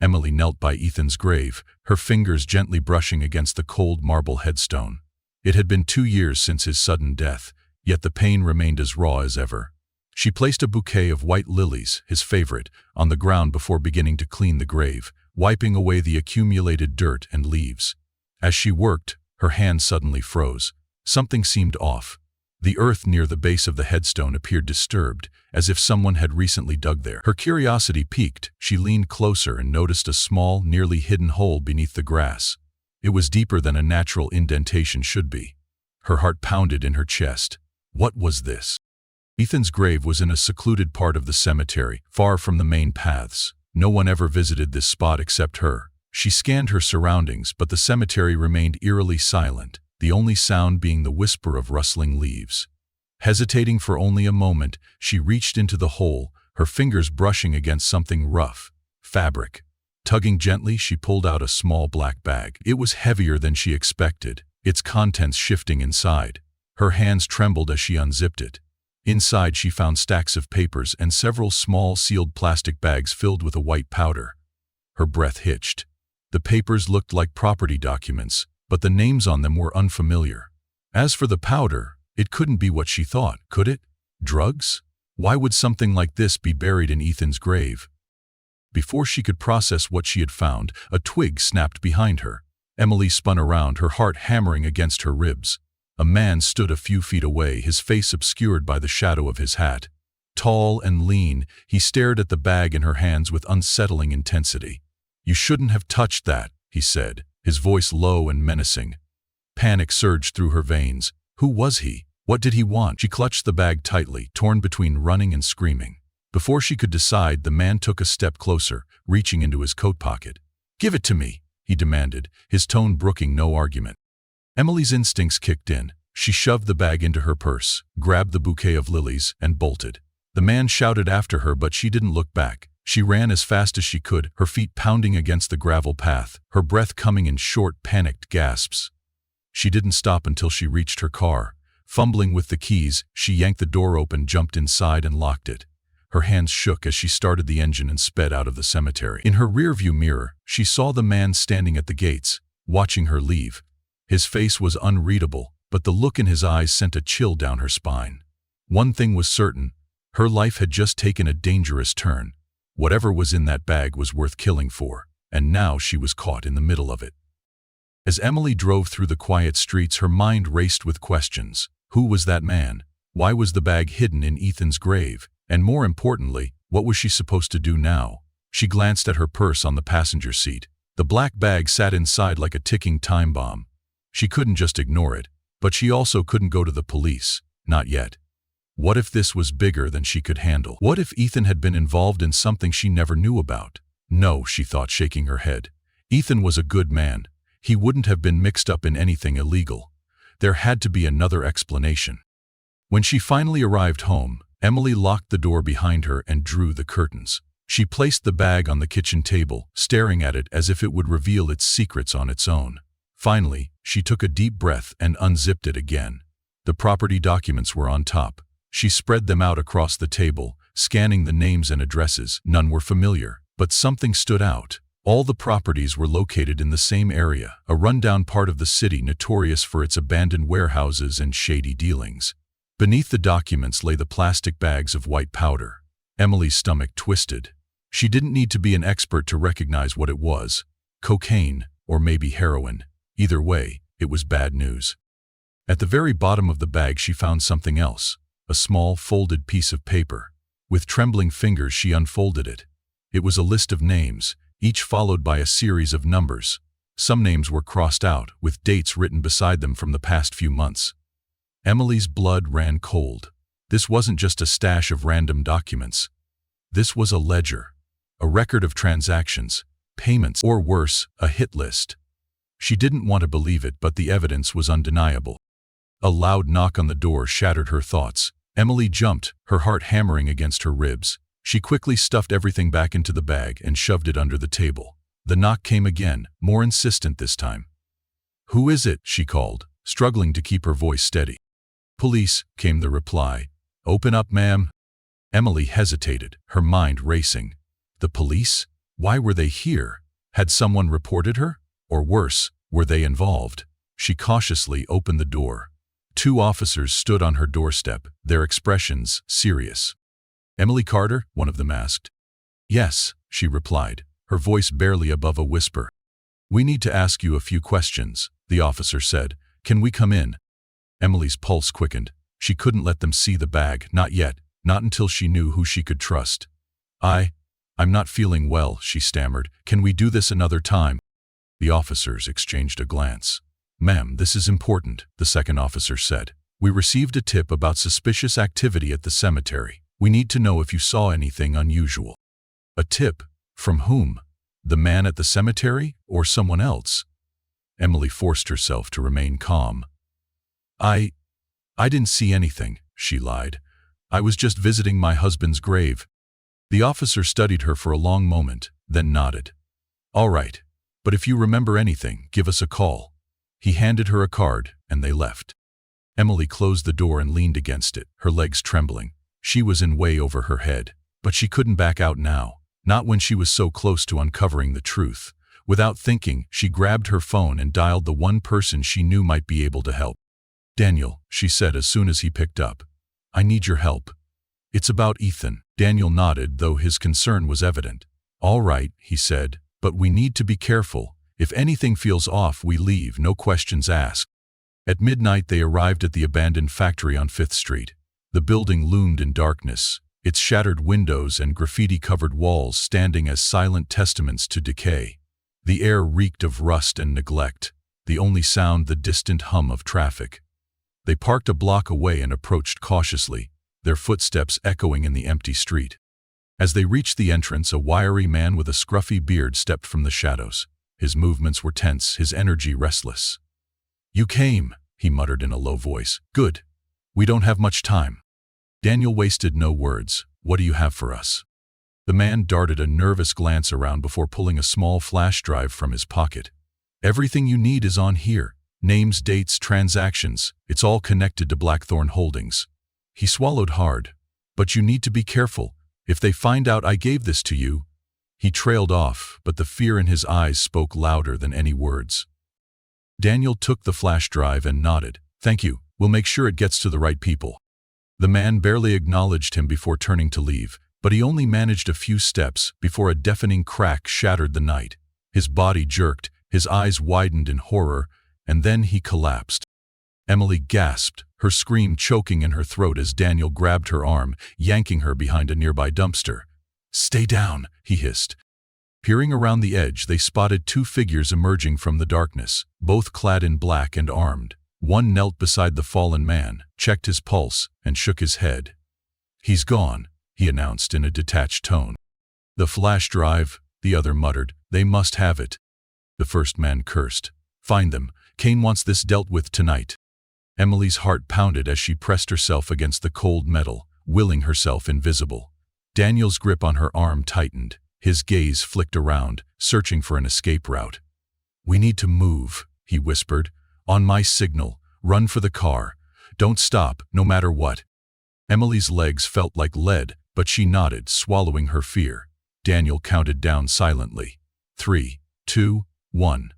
Emily knelt by Ethan's grave, her fingers gently brushing against the cold marble headstone. It had been 2 years since his sudden death, yet the pain remained as raw as ever. She placed a bouquet of white lilies, his favorite, on the ground before beginning to clean the grave, wiping away the accumulated dirt and leaves. As she worked, her hand suddenly froze. Something seemed off. The earth near the base of the headstone appeared disturbed, as if someone had recently dug there. Her curiosity piqued. She leaned closer and noticed a small, nearly hidden hole beneath the grass. It was deeper than a natural indentation should be. Her heart pounded in her chest. What was this? Ethan's grave was in a secluded part of the cemetery, far from the main paths. No one ever visited this spot except her. She scanned her surroundings, but the cemetery remained eerily silent, the only sound being the whisper of rustling leaves. Hesitating for only a moment, she reached into the hole, her fingers brushing against something rough, fabric. Tugging gently, she pulled out a small black bag. It was heavier than she expected, its contents shifting inside. Her hands trembled as she unzipped it. Inside, she found stacks of papers and several small sealed plastic bags filled with a white powder. Her breath hitched. The papers looked like property documents, but the names on them were unfamiliar. As for the powder, it couldn't be what she thought, could it? Drugs? Why would something like this be buried in Ethan's grave? Before she could process what she had found, a twig snapped behind her. Emily spun around, her heart hammering against her ribs. A man stood a few feet away, his face obscured by the shadow of his hat. Tall and lean, he stared at the bag in her hands with unsettling intensity. "You shouldn't have touched that," he said, his voice low and menacing. Panic surged through her veins. Who was he? What did he want? She clutched the bag tightly, torn between running and screaming. Before she could decide, the man took a step closer, reaching into his coat pocket. "Give it to me," he demanded, his tone brooking no argument. Emily's instincts kicked in. She shoved the bag into her purse, grabbed the bouquet of lilies, and bolted. The man shouted after her, but she didn't look back. She ran as fast as she could, her feet pounding against the gravel path, her breath coming in short, panicked gasps. She didn't stop until she reached her car. Fumbling with the keys, she yanked the door open, jumped inside, and locked it. Her hands shook as she started the engine and sped out of the cemetery. In her rearview mirror, she saw the man standing at the gates, watching her leave. His face was unreadable, but the look in his eyes sent a chill down her spine. One thing was certain, her life had just taken a dangerous turn. Whatever was in that bag was worth killing for, and now she was caught in the middle of it. As Emily drove through the quiet streets, her mind raced with questions. Who was that man? Why was the bag hidden in Ethan's grave? And more importantly, what was she supposed to do now? She glanced at her purse on the passenger seat. The black bag sat inside like a ticking time bomb. She couldn't just ignore it, but she also couldn't go to the police. Not yet. What if this was bigger than she could handle? What if Ethan had been involved in something she never knew about? No, she thought, shaking her head. Ethan was a good man. He wouldn't have been mixed up in anything illegal. There had to be another explanation. When she finally arrived home, Emily locked the door behind her and drew the curtains. She placed the bag on the kitchen table, staring at it as if it would reveal its secrets on its own. Finally, she took a deep breath and unzipped it again. The property documents were on top. She spread them out across the table, scanning the names and addresses. None were familiar, but something stood out. All the properties were located in the same area, a rundown part of the city notorious for its abandoned warehouses and shady dealings. Beneath the documents lay the plastic bags of white powder. Emily's stomach twisted. She didn't need to be an expert to recognize what it was. Cocaine, or maybe heroin. Either way, it was bad news. At the very bottom of the bag, she found something else. A small, folded piece of paper. With trembling fingers, she unfolded it. It was a list of names, each followed by a series of numbers. Some names were crossed out, with dates written beside them from the past few months. Emily's blood ran cold. This wasn't just a stash of random documents. This was a ledger, a record of transactions, payments, or worse, a hit list. She didn't want to believe it, but the evidence was undeniable. A loud knock on the door shattered her thoughts. Emily jumped, her heart hammering against her ribs. She quickly stuffed everything back into the bag and shoved it under the table. The knock came again, more insistent this time. "Who is it?" she called, struggling to keep her voice steady. "Police," came the reply. "Open up, ma'am." Emily hesitated, her mind racing. The police? Why were they here? Had someone reported her? Or worse, were they involved? She cautiously opened the door. 2 officers stood on her doorstep, their expressions serious. "Emily Carter?" one of them asked. "Yes," she replied, her voice barely above a whisper. "We need to ask you a few questions," the officer said. "Can we come in?" Emily's pulse quickened. She couldn't let them see the bag, not yet, not until she knew who she could trust. I'm not feeling well," she stammered. "Can we do this another time?" The officers exchanged a glance. "Ma'am, this is important," the second officer said. "We received a tip about suspicious activity at the cemetery. We need to know if you saw anything unusual." "A tip? From whom? The man at the cemetery or someone else?" Emily forced herself to remain calm. I didn't see anything," she lied. "I was just visiting my husband's grave." The officer studied her for a long moment, then nodded. "All right, but if you remember anything, give us a call." He handed her a card, and they left. Emily closed the door and leaned against it, her legs trembling. She was in way over her head, but she couldn't back out now, not when she was so close to uncovering the truth. Without thinking, she grabbed her phone and dialed the one person she knew might be able to help. "Daniel," she said as soon as he picked up. "I need your help." "It's about Ethan." Daniel nodded, though his concern was evident. "All right," he said, "but we need to be careful. If anything feels off, we leave, no questions asked." At midnight they arrived at the abandoned factory on 5th Street. The building loomed in darkness, its shattered windows and graffiti-covered walls standing as silent testaments to decay. The air reeked of rust and neglect, the only sound the distant hum of traffic. They parked a block away and approached cautiously, their footsteps echoing in the empty street. As they reached the entrance, a wiry man with a scruffy beard stepped from the shadows. His movements were tense, his energy restless. "You came," he muttered in a low voice. "Good. We don't have much time." Daniel wasted no words. "What do you have for us?" The man darted a nervous glance around before pulling a small flash drive from his pocket. "Everything you need is on here. Names, dates, transactions. It's all connected to Blackthorn Holdings." He swallowed hard. "But you need to be careful. If they find out I gave this to you—" He trailed off, but the fear in his eyes spoke louder than any words. Daniel took the flash drive and nodded. "Thank you. We'll make sure it gets to the right people." The man barely acknowledged him before turning to leave, but he only managed a few steps before a deafening crack shattered the night. His body jerked, his eyes widened in horror, and then he collapsed. Emily gasped, her scream choking in her throat as Daniel grabbed her arm, yanking her behind a nearby dumpster. "Stay down," he hissed. Peering around the edge, they spotted 2 figures emerging from the darkness, both clad in black and armed. One knelt beside the fallen man, checked his pulse, and shook his head. "He's gone," he announced in a detached tone. "The flash drive," the other muttered. "They must have it." The first man cursed. "Find them. Kane wants this dealt with tonight." Emily's heart pounded as she pressed herself against the cold metal, willing herself invisible. Daniel's grip on her arm tightened. His gaze flicked around, searching for an escape route. "We need to move," he whispered. "On my signal, run for the car. Don't stop, no matter what." Emily's legs felt like lead, but she nodded, swallowing her fear. Daniel counted down silently. 3, 2, 1.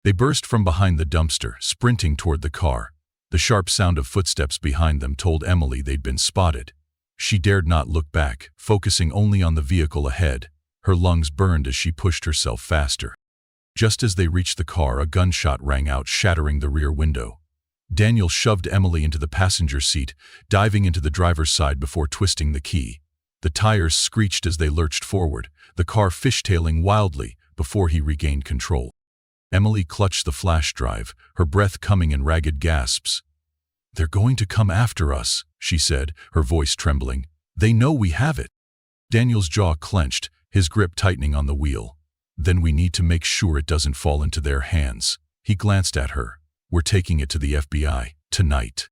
They burst from behind the dumpster, sprinting toward the car. The sharp sound of footsteps behind them told Emily they'd been spotted. She dared not look back, focusing only on the vehicle ahead. Her lungs burned as she pushed herself faster. Just as they reached the car, a gunshot rang out, shattering the rear window. Daniel shoved Emily into the passenger seat, diving into the driver's side before twisting the key. The tires screeched as they lurched forward, the car fishtailing wildly before he regained control. Emily clutched the flash drive, her breath coming in ragged gasps. "They're going to come after us," she said, her voice trembling. "They know we have it." Daniel's jaw clenched, his grip tightening on the wheel. "Then we need to make sure it doesn't fall into their hands." He glanced at her. "We're taking it to the FBI, tonight."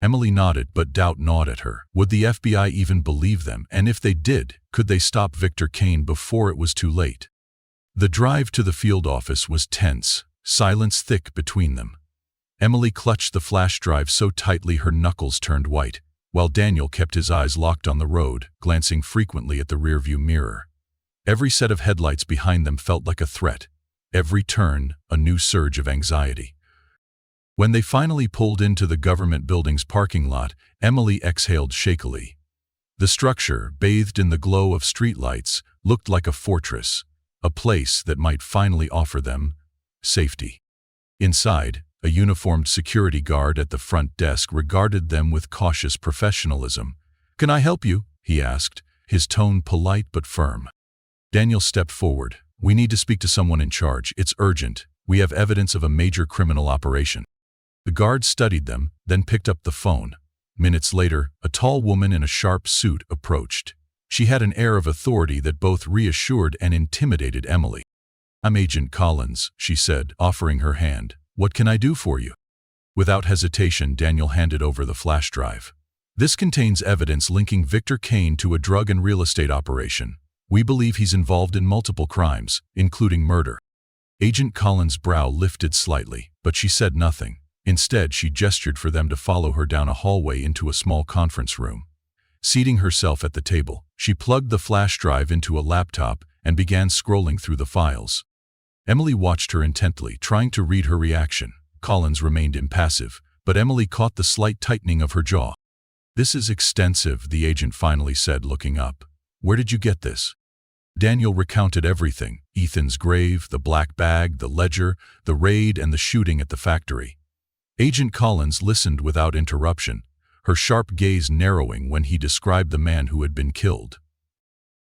Emily nodded, but doubt gnawed at her. Would the FBI even believe them? And if they did, could they stop Victor Kane before it was too late? The drive to the field office was tense, silence thick between them. Emily clutched the flash drive so tightly her knuckles turned white, while Daniel kept his eyes locked on the road, glancing frequently at the rearview mirror. Every set of headlights behind them felt like a threat. Every turn, a new surge of anxiety. When they finally pulled into the government building's parking lot, Emily exhaled shakily. The structure, bathed in the glow of streetlights, looked like a fortress, a place that might finally offer them safety. Inside, a uniformed security guard at the front desk regarded them with cautious professionalism. "Can I help you?" he asked, his tone polite but firm. Daniel stepped forward. "We need to speak to someone in charge. It's urgent. We have evidence of a major criminal operation." The guard studied them, then picked up the phone. Minutes later, a tall woman in a sharp suit approached. She had an air of authority that both reassured and intimidated Emily. "I'm Agent Collins," she said, offering her hand. "What can I do for you?" Without hesitation, Daniel handed over the flash drive. "This contains evidence linking Victor Kane to a drug and real estate operation. We believe he's involved in multiple crimes, including murder." Agent Collins' brow lifted slightly, but she said nothing. Instead, she gestured for them to follow her down a hallway into a small conference room. Seating herself at the table, she plugged the flash drive into a laptop and began scrolling through the files. Emily watched her intently, trying to read her reaction. Collins remained impassive, but Emily caught the slight tightening of her jaw. "This is extensive," the agent finally said, looking up. "Where did you get this?" Daniel recounted everything: Ethan's grave, the black bag, the ledger, the raid, and the shooting at the factory. Agent Collins listened without interruption, her sharp gaze narrowing when he described the man who had been killed.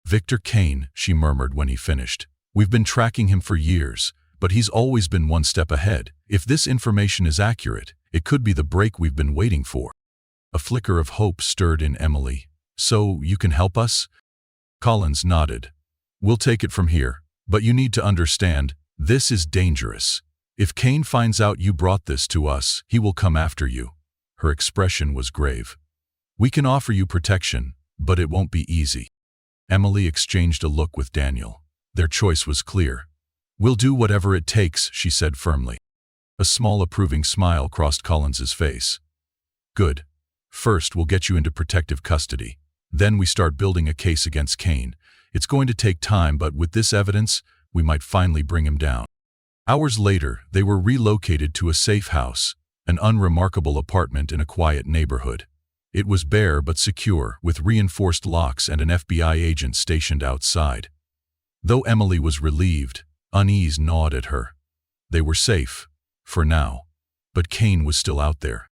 "Victor Kane," she murmured when he finished. "We've been tracking him for years, but he's always been one step ahead. If this information is accurate, it could be the break we've been waiting for." A flicker of hope stirred in Emily. "So, you can help us?" Collins nodded. "We'll take it from here, but you need to understand, this is dangerous. If Kane finds out you brought this to us, he will come after you." Her expression was grave. "We can offer you protection, but it won't be easy." Emily exchanged a look with Daniel. Their choice was clear. "We'll do whatever it takes," she said firmly. A small approving smile crossed Collins's face. "Good. First, we'll get you into protective custody. Then we start building a case against Kane. It's going to take time, but with this evidence, we might finally bring him down." Hours later, they were relocated to a safe house, an unremarkable apartment in a quiet neighborhood. It was bare but secure, with reinforced locks and an FBI agent stationed outside. Though Emily was relieved, unease gnawed at her. They were safe, for now, but Kane was still out there.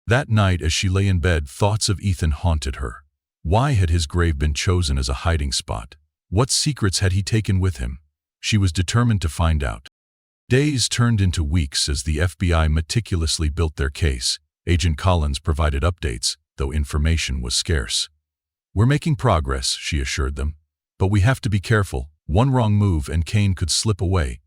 That night, as she lay in bed, thoughts of Ethan haunted her. Why had his grave been chosen as a hiding spot? What secrets had he taken with him? She was determined to find out. Days turned into weeks as the FBI meticulously built their case. Agent Collins provided updates, though information was scarce. "We're making progress," she assured them. "But we have to be careful. One wrong move and Kane could slip away."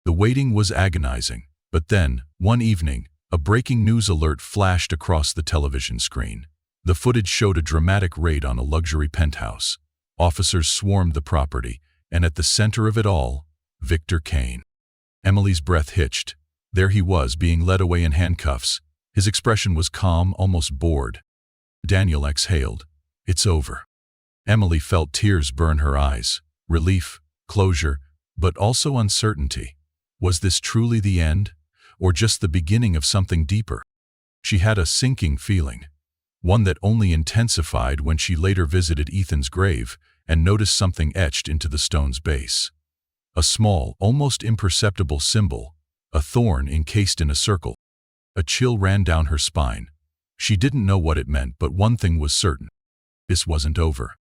The waiting was agonizing, but then, one evening, a breaking news alert flashed across the television screen. The footage showed a dramatic raid on a luxury penthouse. Officers swarmed the property, and at the center of it all, Victor Kane. Emily's breath hitched. There he was, being led away in handcuffs. His expression was calm, almost bored. Daniel exhaled. "It's over." Emily felt tears burn her eyes. Relief, closure, but also uncertainty. Was this truly the end, or just the beginning of something deeper? She had a sinking feeling, one that only intensified when she later visited Ethan's grave and noticed something etched into the stone's base. A small, almost imperceptible symbol, a thorn encased in a circle. A chill ran down her spine. She didn't know what it meant, but one thing was certain. This wasn't over.